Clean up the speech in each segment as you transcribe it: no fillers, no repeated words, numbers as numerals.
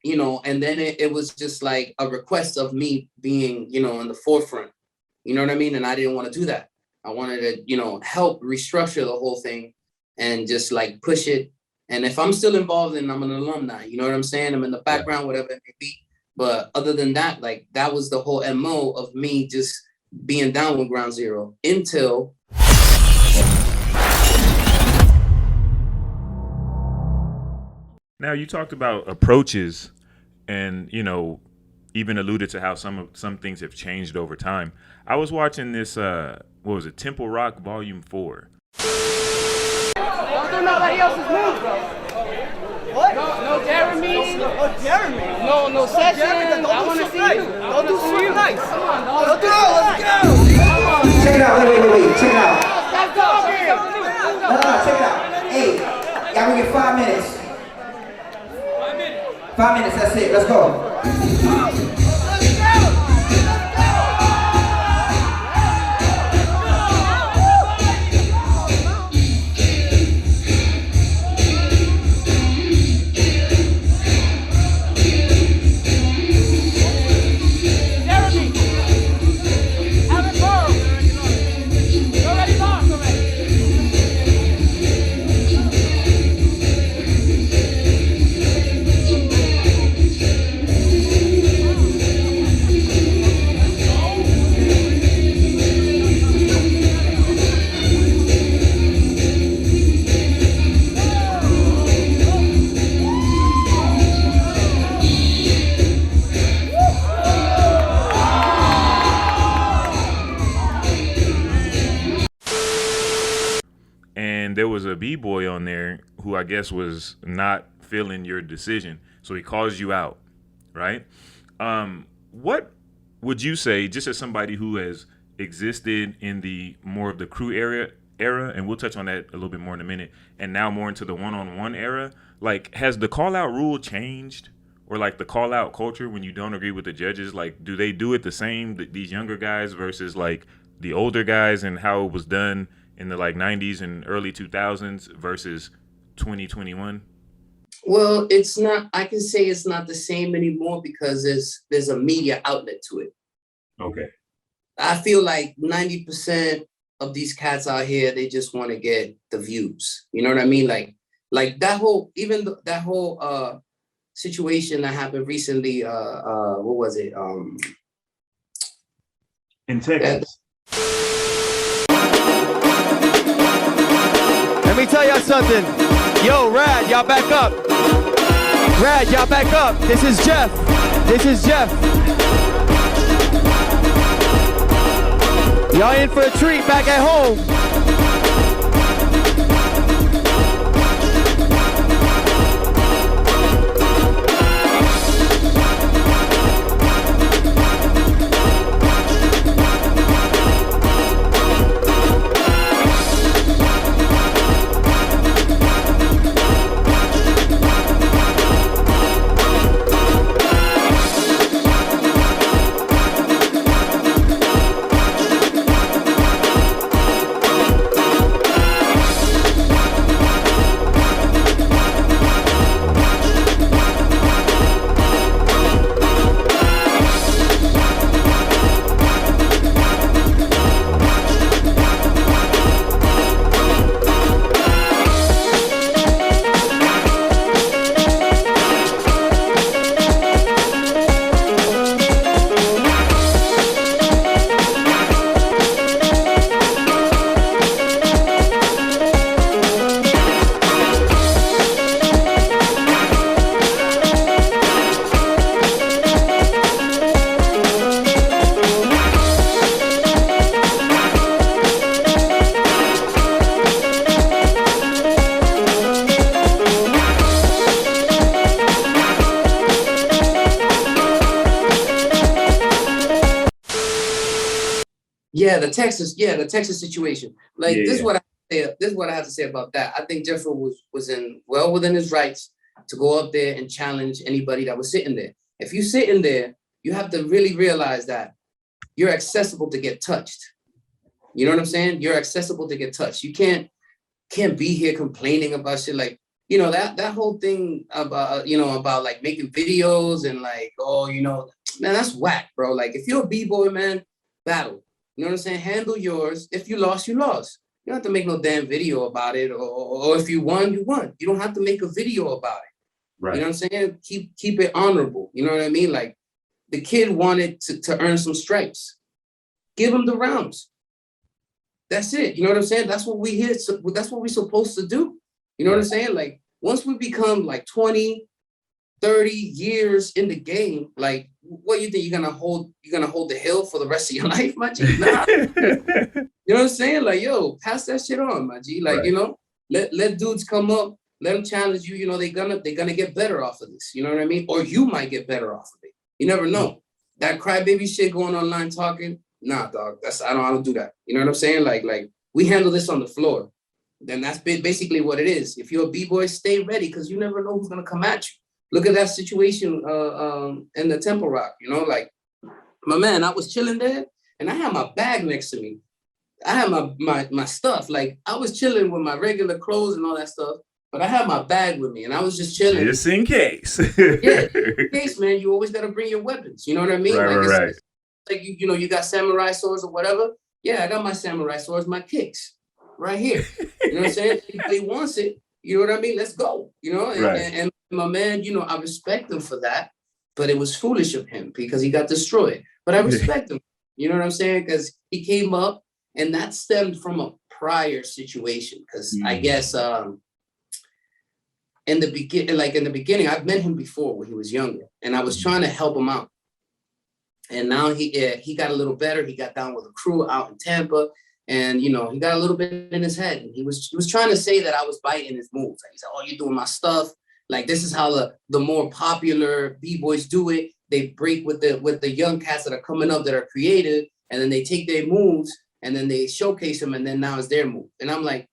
you know, and then it was just like a request of me being, you know, in the forefront, you know what I mean? And I didn't want to do that. I wanted to, you know, help restructure the whole thing and just like push it. And if I'm still involved and I'm an alumni, you know what I'm saying? I'm in the background, whatever it may be. But other than that, like that was the whole MO of me just being down with Ground Zero until. Now you talked about approaches and, you know, even alluded to how some things have changed over time. I was watching this, what was it, Temple Rock Volume 4. Don't do nobody else's move, bro. What? No Jeremy. No Jeremy. No Sessions. I want to see you. Don't do something nice. Come on, dog. Let's go. Check it out. Wait. Check it out. Let's go. No, check it out. Hey, y'all gonna get 5 minutes. 5 minutes, that's it. Let's go. There was a B-boy on there who I guess was not feeling your decision, so he calls you out, right? What would you say, just as somebody who has existed in the more of the crew era, and we'll touch on that a little bit more in a minute, and now more into the one-on-one era, like, has the call-out rule changed? Or like the call-out culture when you don't agree with the judges, like, do they do it the same, these younger guys versus like the older guys, and how it was done in the like 90s and early 2000s versus 2021? Well, it's not, I can say it's not the same anymore because there's a media outlet to it. Okay. I feel like 90% of these cats out here, they just want to get the views. You know what I mean? Like that whole, that whole situation that happened recently, what was it? In Texas. Let me tell y'all something. Yo, Rad, y'all back up. Rad, y'all back up. This is Jeff. Y'all in for a treat back at home. The Texas situation. Like this is what I have to say about that. I think Jeffrey was well within his rights to go up there and challenge anybody that was sitting there. If you sitting there, you have to really realize that you're accessible to get touched. You know what I'm saying? You're accessible to get touched. You can't be here complaining about shit like you know, that whole thing about, you know, about like making videos and like, oh, you know, man, that's whack, bro. Like if you're a B-boy, man, battle. You know what I'm saying? Handle yours. If you lost, you lost. You don't have to make no damn video about it. Or if you won, you won. You don't have to make a video about it. Right. You know what I'm saying? Keep it honorable. You know what I mean? Like the kid wanted to earn some stripes. Give him the rounds. That's it. You know what I'm saying? That's what we here. So that's what we're supposed to do. You know what I'm saying? Like once we become like 20, 30 years in the game, like what you think you're gonna hold the hill for the rest of your life, my G? Nah. You know what I'm saying? Like, yo, pass that shit on, my G. Like, you know, let dudes come up, let them challenge you. You know, they're gonna get better off of this. You know what I mean? Or you might get better off of it. You never know. That crybaby shit going online talking, nah, dog. I don't do that. You know what I'm saying? Like we handle this on the floor. Then that's basically what it is. If you're a B-boy, stay ready because you never know who's gonna come at you. Look at that situation in the Temple Rock, you know, like, my man, I was chilling there and I had my bag next to me. I had my stuff. Like, I was chilling with my regular clothes and all that stuff, but I had my bag with me and I was just chilling. Just in case. Yeah, in case, man, you always got to bring your weapons. You know what I mean? Right. Like, you know, you got samurai swords or whatever. Yeah, I got my samurai swords, my kicks right here. You know what I'm saying? If he wants it, you know what I mean? Let's go, you know? And my man, you know, I respect him for that, but it was foolish of him because he got destroyed. But I respect him, you know what I'm saying? Because he came up and that stemmed from a prior situation. Because I guess in the beginning, I've met him before when he was younger and I was trying to help him out. And now he got a little better. He got down with a crew out in Tampa. And, you know, he got a little bit in his head. And he was trying to say that I was biting his moves. Like, he said, oh, you're doing my stuff. Like, this is how the more popular B-boys do it. They break with the young cats that are coming up that are creative. And then they take their moves and then they showcase them. And then now it's their move. And I'm like,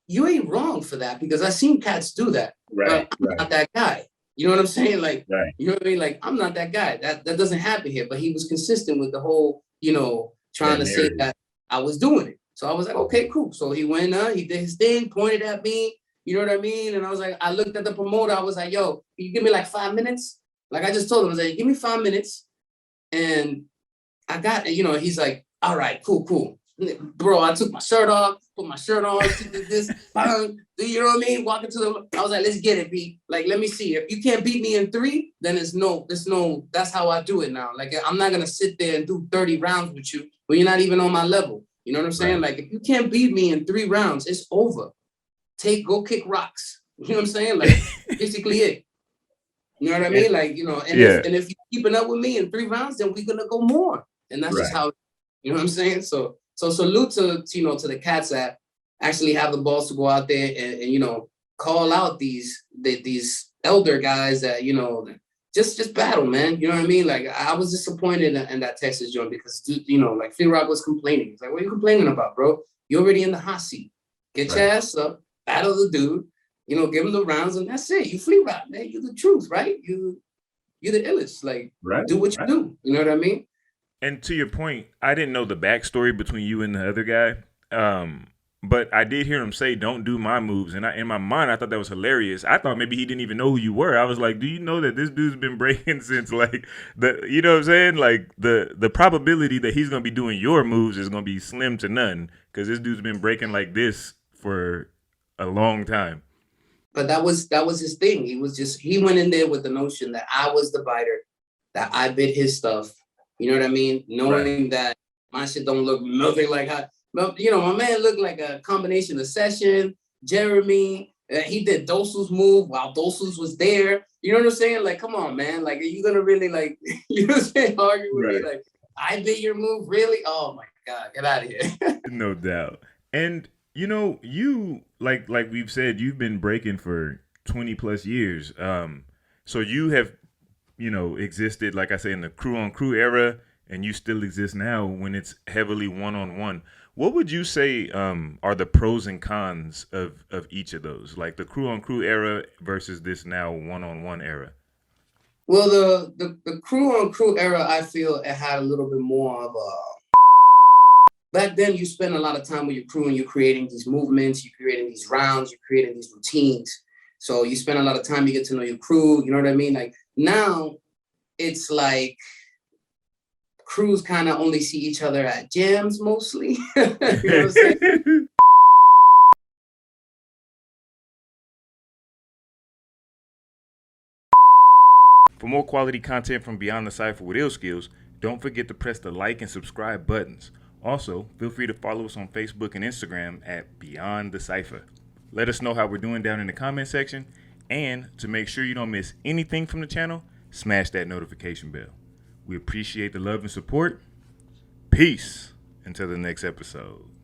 you ain't wrong for that because I've seen cats do that. But I'm not that guy. You know what I'm saying? Like, you know what I mean? Like, I'm not that guy. That doesn't happen here. But he was consistent with the whole, you know, trying to say that I was doing it. So I was like, okay, cool. So he went he did his thing, pointed at me, you know what I mean? And I was like, I looked at the promoter, I was like, yo, can you give me like 5 minutes? Like I just told him, I was like, give me 5 minutes. And I got, you know, he's like, all right, cool. Bro, I took my shirt off, put my shirt on, this, you know what I mean? Walking to I was like, let's get it, B. Like, let me see. If you can't beat me in 3, then there's no, that's how I do it now. Like, I'm not going to sit there and do 30 rounds with you when you're not even on my level. You know what I'm saying? Like, if you can't beat me in 3 rounds, it's over. Go kick rocks. You know what I'm saying? Like, basically it. You know what I mean? Like, you know, and if you're keeping up with me in 3 rounds, then we're going to go more. And that's just how, you know what I'm saying? So salute to, you know, to the cats that actually have the balls to go out there and you know, call out these elder guys that, you know, just battle, man. You know what I mean? Like, I was disappointed in that Texas joint because, you know, like, Phil Rock was complaining. He's like, what are you complaining about, bro? You're already in the hot seat. Get your ass up, battle the dude, you know, give him the rounds, and that's it. You Flea Rock, man. You're the truth, right? You're the illest. Like, do what you do. You know what I mean? And to your point, I didn't know the backstory between you and the other guy. But I did hear him say, don't do my moves. And in my mind, I thought that was hilarious. I thought maybe he didn't even know who you were. I was like, do you know that this dude's been breaking since like you know what I'm saying? Like the probability that he's going to be doing your moves is going to be slim to none because this dude's been breaking like this for a long time. But that was his thing. He went in there with the notion that I was the biter, that I bit his stuff. You know what I mean? Knowing that my shit don't look nothing like how. You know, my man looked like a combination of Session, Jeremy. He did Dosu's move while Dosu's was there. You know what I'm saying? Like, come on, man. Like, are you gonna really like, you know what I'm saying? Argue with me? Like, I did your move, really? Oh my God, get out of here. No doubt. And you know, you like we've said, you've been breaking for 20 plus years. So you have, you know, existed, like I say, in the crew on crew era, and you still exist now when it's heavily one-on-one. What would you say are the pros and cons of each of those, like the crew on crew era versus this now one-on-one era? Well, the crew on crew era, I feel it had a little bit more of a. Back then, you spend a lot of time with your crew and you're creating these movements, you're creating these rounds, you're creating these routines. So you spend a lot of time, you get to know your crew, you know what I mean? Like now it's like crews kind of only see each other at jams mostly. You know what I'm saying? For more quality content from Beyond the Cypher with Illskillz, don't forget to press the like and subscribe buttons. Also, feel free to follow us on Facebook and Instagram at Beyond the Cypher. Let us know how we're doing down in the comment section. And to make sure you don't miss anything from the channel, smash that notification bell. We appreciate the love and support. Peace until the next episode.